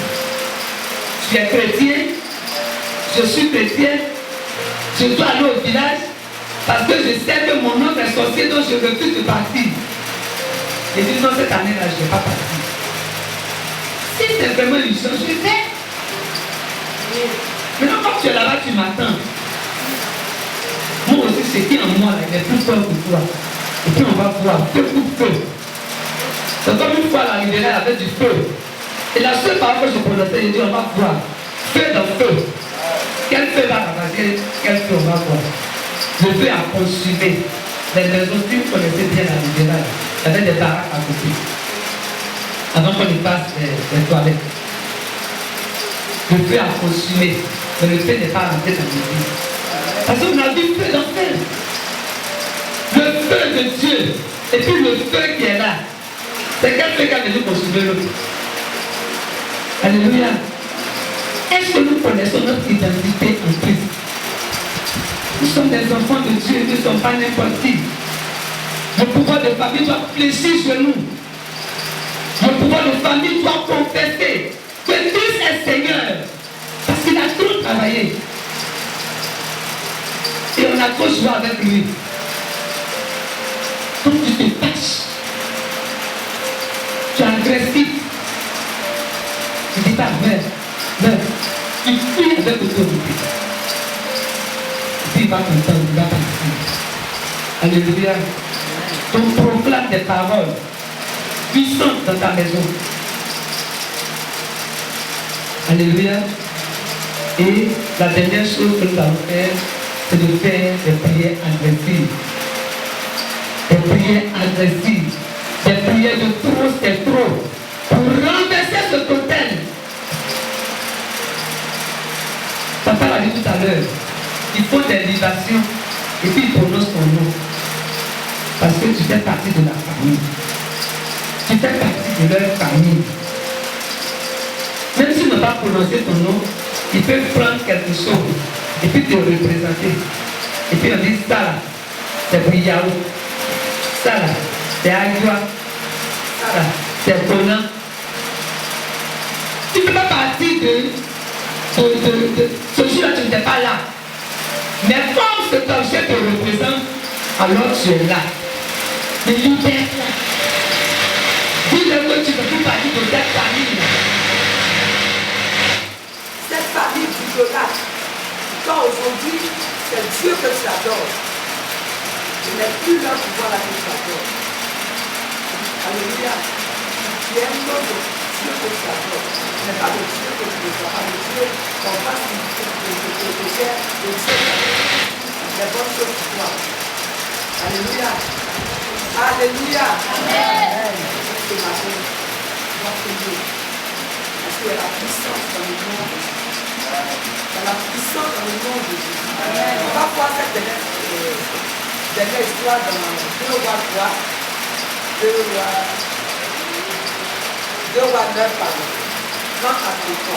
Tu es chrétien, je suis chrétien, je dois aller au village parce que je sais que mon oncle est sorcier, donc je refuse de partir. Et dis non, cette année-là, je ne vais pas partir. Si c'est vraiment une chose, je fais. Maintenant, quand tu es là-bas, tu m'attends. Moi aussi, ce qui est en moi, là, il est plus fort que toi. Et puis on va voir, feu pour feu. C'est comme une fois, la libérale avait du feu. Et la seule parole que je prononçais, j'ai dit, on va voir. Feu dans feu. Quel feu va ravager, quel feu on va voir. Le feu a consumé. Les maisons, si vous connaissez bien la libérale, il y avait des baraques à côté. Avant qu'on y passe les toilettes. Le feu a consumé. Mais le feu n'est pas rentré dans l'église. Parce qu'on a vu feu dans feu. Le feu de Dieu. Et puis le feu qui est là. C'est quel feu qui a venu consumer l'autre. Alléluia. Est-ce que nous connaissons notre identité en Christ? Nous sommes des enfants de Dieu, nous ne sommes pas n'importe qui. Le pouvoir de famille doit fléchir sur nous. Le pouvoir de famille doit confesser que Christ est Seigneur. Parce qu'il a trop travaillé. Et on a trop joué avec lui. Donc tu te fâches. Tu es agressif. Tu dis pas meurs. Tu fuis avec autorité. Il va t'entendre, il va partir. Alléluia. Donc proclame des paroles puissantes dans ta maison. Alléluia. Et la dernière chose que nous allons faire, c'est de faire des prières agressives. Des prières agressives. Des prières de trop, c'est trop. Pour renverser ce totem. Papa l'a dit tout à l'heure. Il faut des libations et puis il prononce ton nom. Parce que tu fais partie de la famille. Tu fais partie de leur famille. Même s'il n'a pas prononcé ton nom, il peut prendre quelque chose et puis te représenter. Et puis on dit ça là, c'est pour Yahoo. Ça là, c'est Agua. Ça là, c'est Conan. Tu ne peux pas partir de ce jour-là, tu n'étais pas là. Mais comme cet objet te représente, alors tu es là. Mais libère-la. Dis-le que tu ne peux plus partir de cette famille-là. Cette famille d'idolâtres, quand aujourd'hui, c'est Dieu que tu adores. Tu n'es plus là pour voir la vie que tu adores. Alléluia. Tu es un autre Dieu que tu adores. Ce n'est pas le Dieu que tu ne vois pas. Le Dieu qu'on va se faire, le Dieu les bonnes choses pour toi. Alléluia. Alléluia. Amen. Ce matin, tu dois prier. Parce qu'il y a la puissance dans le nom de Jésus. Il y a la puissance dans le nom de Jésus. Amen. On va voir cette dernière histoire dans 2 Rois 3. 2 Rois 9, pardon. 30 à 33.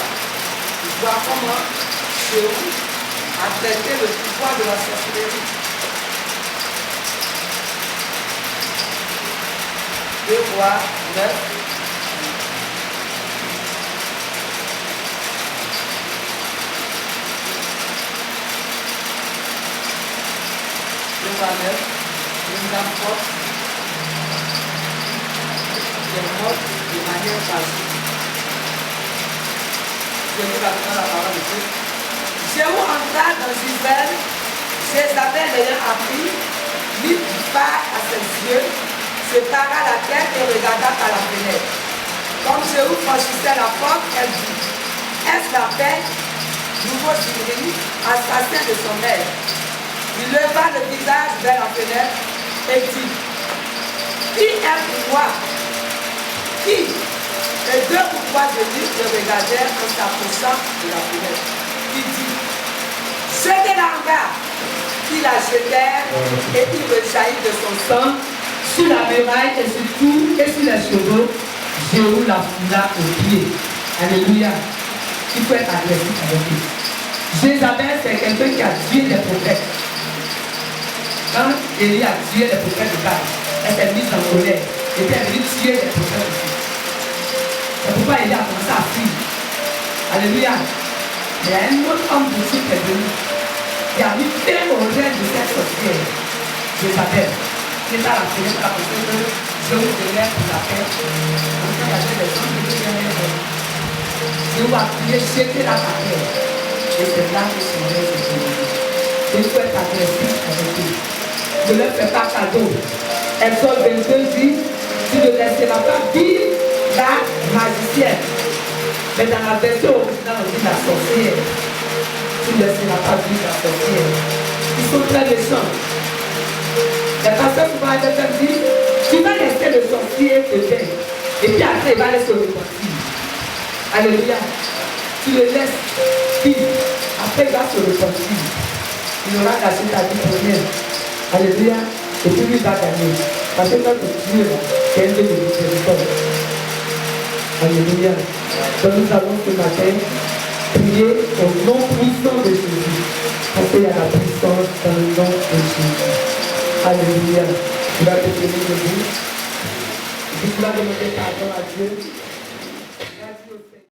Tu vois comment Jéhu a traité le pouvoir de la sorcellerie. 2 Rois 9. 2 Rois 9, une dame forte, qui est morte de manière passive. Je lis maintenant la parole de Dieu. Jéhu entra dans Israël, Jézabel l'ayant appris, mit du phare à ses yeux, se para la tête et regarda par la fenêtre. Comme Jéhu franchissait la porte, elle dit: est-ce la paix? Nouveau Zimri, assassin de son maître. Il leva le visage vers la fenêtre et dit: qui est pour moi? Qui? Et 2 ou 3 de lui le regardèrent en s'approchant de la fenêtre. Il dit: jetez-la en bas. Ils la jetèrent et il rejaillit de son sang Sur la muraille et sur tout et sur les chevaux, Jéhu la foula au pied. Alléluia. Il faut être agressif avec lui. Jézabel, c'est quelqu'un qui a tué les prophètes. Quand Élie a tué les prophètes de Baal, elle s'est mise en colère et puis elle est venue tuer les prophètes aussi. C'est pourquoi Élie a commencé à fuir. Alléluia. Il y a un autre homme de Dieu qui est venu. Il a mis faire au rêve de cette sorcière. Jézabel. Il est à la fenêtre, à la fenêtre, je vous délève pour la paix. Comme ça, il y avait des gens qui étaient derrière elle. Je vous appuyer, jeter la terre. Et c'est là que son rêve est venu. Il faut être agressif avec eux. Ne leur fais pas cadeau. Exode 22 dit: tu ne laisseras pas vivre la magicienne. Mais dans la version originale, on dit la sorcière. Tu ne laisseras pas vivre la sorcière. Ils sont très méchants. Les pasteurs souvent avaient dit: tu vas laisser le sorcier te faire. Et puis après, il va aller se repentir. Alléluia. Tu le laisses vivre. Après, il va se repentir. Il aura caché ta vie première. Alléluia. Et puis lui va gagner. Parce que notre Dieu, c'est un Dieu de miséricorde. Alléluia. Donc nous allons ce matin prier au nom puissant de Jésus. Parce qu'il y a la puissance dans le nom de Jésus. Alléluia. Tu vas te tenir debout. Et tu vas demander pardon à Dieu. Merci au Seigneur.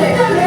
Thank you.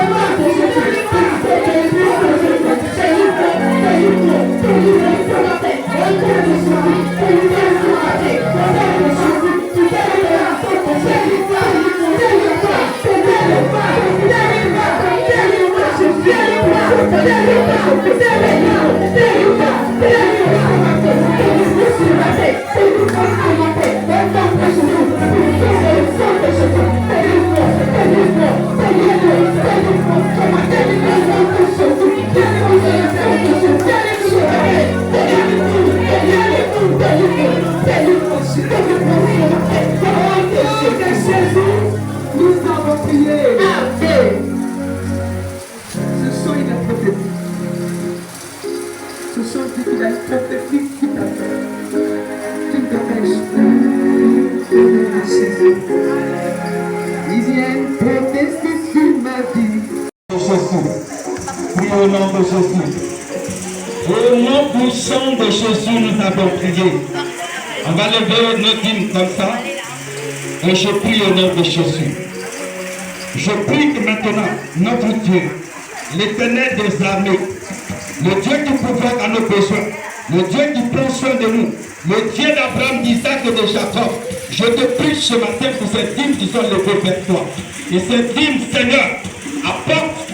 chante qu'il a une prophétie qui t'appelle. Tu ne te caches plus de Jésus. Il vient protester sur ma vie. Jésus, prie au nom de Jésus. Au nom puissant de Jésus, nous avons prié. On va lever nos dîmes comme ça. Et je prie au nom de Jésus. Je prie que maintenant, notre Dieu, l'Éternel des armées, le Dieu qui pourvoit à nos besoins, le Dieu qui prend soin de nous, le Dieu d'Abraham, d'Isaac et de Jacob, je te prie ce matin pour ces dîmes qui sont levées vers toi. Et ces dîmes, Seigneur, apporte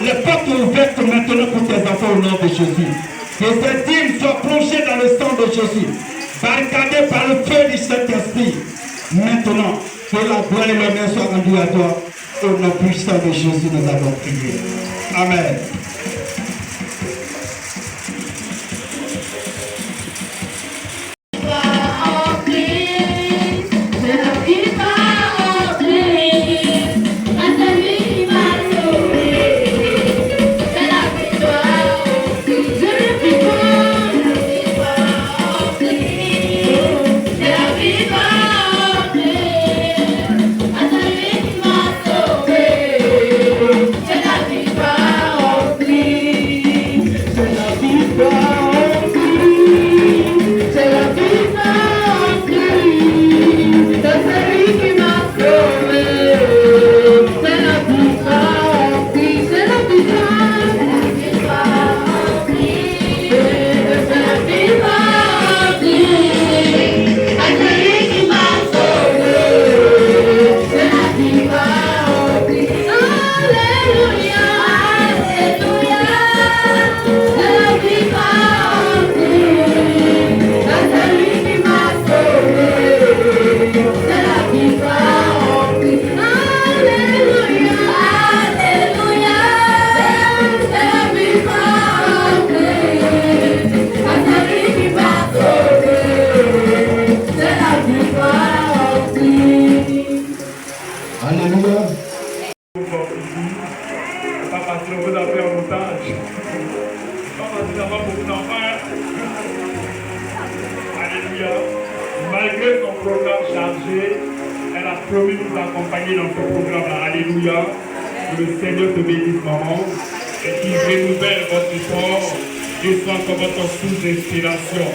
les portes ouvertes maintenant pour tes enfants au nom de Jésus. Que ces dîmes soient plongées dans le sang de Jésus, barricadées par le feu du Saint-Esprit. Maintenant, que la gloire et l'honneur soient rendus à toi. Au nom puissant de Jésus, nous avons prié. Amen. Malgré son programme chargé, elle a promis de nous accompagner dans ce programme-là. Alléluia. Que le Seigneur te bénisse, maman, et qu'il renouvelle votre effort et soit comme votre source d'inspiration.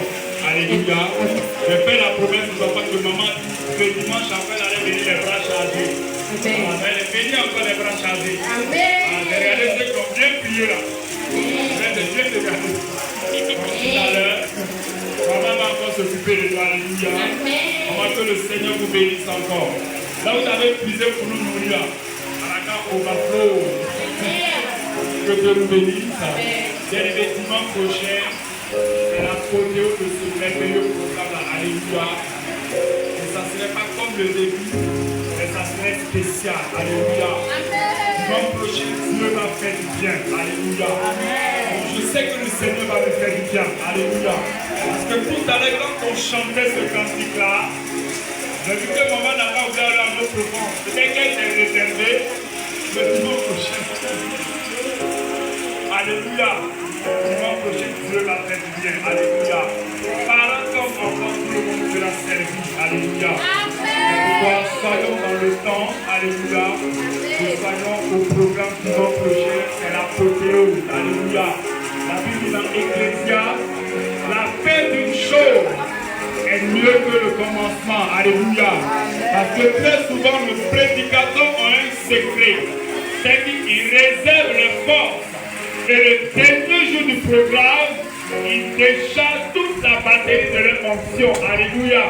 Alléluia. Je fais la promesse aux enfants que maman, ce dimanche après, elle allait venir les bras chargés. Elle est venue encore les bras chargés. J'ai regardé ceux qui ont bien prié là. J'ai bien regardé. Tout à l'heure. Maman va encore s'occuper de toi, alléluia. Maman, que le Seigneur vous bénisse encore. Là, vous avez puisé pour nous nourrir. À la carte au bateau. Que Dieu nous bénisse. Bien les dimanche prochain, c'est la photo de ce merveilleux programme-là, alléluia. Et ça ne serait pas comme le début, mais ça serait spécial, alléluia. Dimanche prochain, Dieu va faire du bien, alléluia. Je sais que le Seigneur va me faire du bien, alléluia. Parce que tout à l'heure, quand on chantait ce cantique-là, j'ai vu que maman n'a pas ouvert leur mot profond. Peut-être qu'elle s'est réservée le dimanche prochain. Alléluia. Dimanche prochain, Dieu va faire du bien. Alléluia. Parlant comme enfant, tout le monde sera servi. Alléluia. Pourquoi soyons dans le temps. Alléluia. Nous soyons au programme dimanche prochain. C'est l'apothéose. Alléluia. La Bible dit dans Ecclésiaste, la fin d'une chose est mieux que le commencement. Alléluia. Parce que très souvent, nos prédicateurs ont un secret. C'est qu'ils réservent les forces. Et le dernier jour du programme, ils déchargent toute la batterie de leur fonction. Alléluia.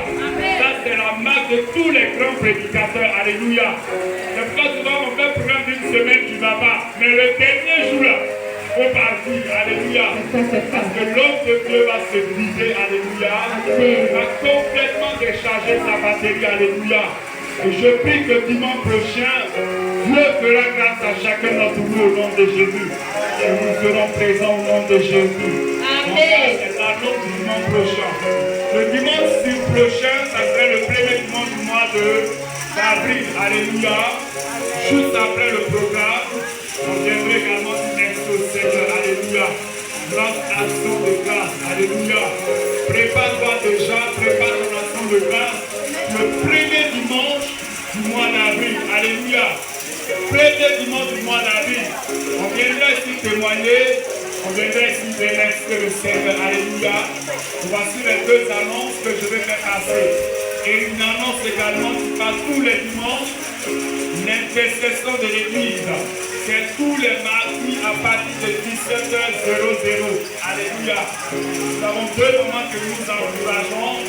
Ça, c'est la marque de tous les grands prédicateurs. Alléluia. C'est pourquoi souvent on fait le programme d'une semaine, tu ne vas pas. Mais le dernier jour là, faut partir. Alléluia. Parce que l'homme de Dieu va se vider. Alléluia. Il va complètement décharger sa batterie. Alléluia. Et je prie que dimanche prochain, Dieu fera grâce à chacun d'entre vous au nom de Jésus. Et nous serons présents au nom de Jésus. Amen. C'est l'annonce du dimanche prochain. Le dimanche prochain, ça serait le premier dimanche du mois d'avril. Alléluia. Juste après le programme, on viendrait également du next au Seigneur. Alléluia. grande action de grâce. Alléluia. Prépare-toi déjà, prépare ton action de grâce. Le premier dimanche du mois d'avril. Alléluia. Premier dimanche du mois d'avril. On viendra ici témoigner. On viendra ici remercier le Seigneur. Alléluia. Voici les deux annonces que je vais faire passer. Et une annonce également qui passe tous les dimanches. L'intercession de l'église. C'est tous les mardis à partir de 17h00. Alléluia. Nous avons deux moments que nous encourageons.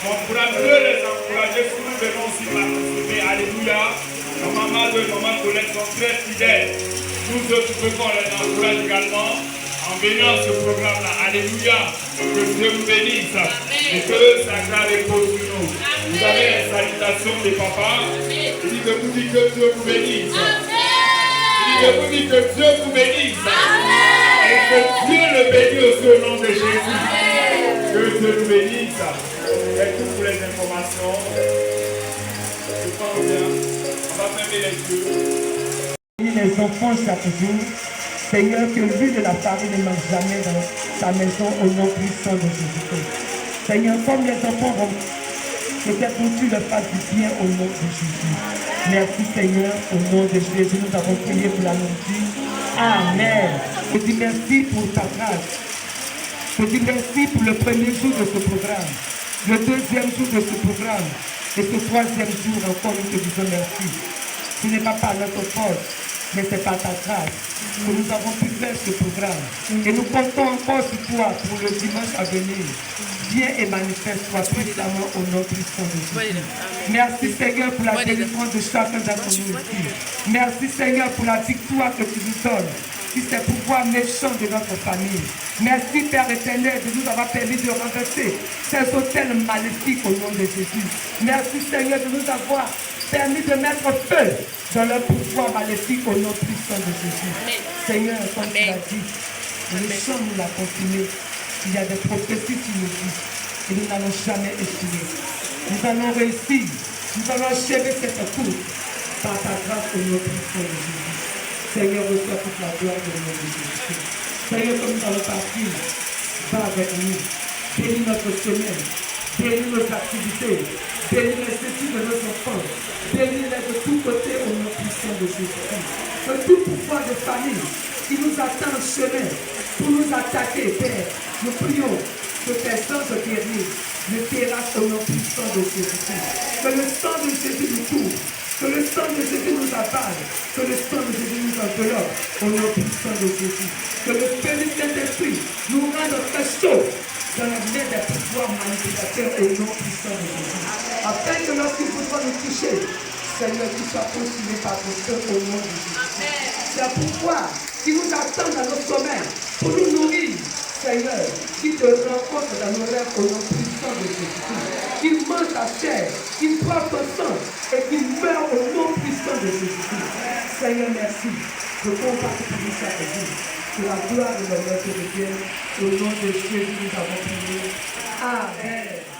On pourra mieux les encourager si nous devons aussi participer. Alléluia. Nos mamans de maman Colette sont très fidèles. Nous autres, on les encourage également en venant à ce programme-là. Alléluia. Que Dieu vous bénisse. Et que sa grâce repose sur nous. Vous avez les salutations des papas. Il dit que vous dites que Dieu vous bénisse. Je vous dis que Dieu vous bénisse. Et que Dieu le bénisse aussi au nom de Jésus. Que Dieu nous bénisse. Et tout pour les informations. Je pense bien. On va fermer les yeux. Les enfants chaque jour, Seigneur, que l'huile de la farine ne manque jamais dans ta maison au nom puissant de Jésus-Christ. Seigneur, comme les enfants vont, que cette tu leur fasses du bien au nom de Jésus. Merci Seigneur, au nom de Jésus, nous avons prié pour la nourriture. Amen. Je dis merci pour ta grâce. Je dis merci pour le premier jour de ce programme, le deuxième jour de ce programme, et ce troisième jour encore, nous te disons merci. Ce n'est pas par notre force, mais c'est par ta grâce que nous avons pu faire ce programme. Et nous comptons encore sur toi pour le dimanche à venir. Viens et manifeste-toi puissamment au nom puissant de Jésus. Merci Seigneur pour la délivrance de chacun d'entre nous ici. Merci Seigneur pour la victoire que tu nous donnes sur ces pouvoirs méchants de notre famille. Merci Père éternel de nous avoir permis de renverser ces hôtels maléfiques au nom de Jésus. Merci Seigneur de nous avoir permis de mettre feu dans leur pouvoir maléfique au nom puissant de Jésus. Seigneur, comme tu l'as dit, le chant nous l'a confirmé. Il y a des prophéties qui nous disent et nous n'allons jamais échouer. Nous allons réussir. Nous allons achever cette course par ta grâce au nom puissant de Jésus. Seigneur, reçois toute la gloire au nom de Jésus. Seigneur, comme nous allons partir, va avec nous. Bénis notre semaine. Bénis nos activités. Bénis les études de nos enfants. Bénis-les de tous côtés au nom puissant de Jésus-Christ. Que tout pouvoir de famille qui nous attend en chemin pour nous attaquer, Père, nous prions que tes anges guerriers nous terrassent au nom puissant de Jésus-Christ. Que le sang de Jésus nous couvre. Que le sang de Jésus nous avale. Que le sang de Jésus nous enveloppe au nom puissant de Jésus. Que le Saint-Esprit nous rende très chaud dans la main des pouvoirs manipulateurs au nom puissant de Jésus. Afin que lorsqu'ils voudront nous toucher, Seigneur, tu sois consumé par ton feu au nom de Jésus. C'est un pouvoir qui nous attend dans nos sommeils pour nous nourrir, Seigneur, qui te rencontre dans nos rêves au nom puissant de Jésus. Qui mange ta chair, qui boit ton sang et qui meurt au nom puissant de Jésus. Seigneur, merci de combat pour nous chaque jour. Que la gloire et l'honneur te reviennent. Au nom de Jésus, nous avons prié. Amen.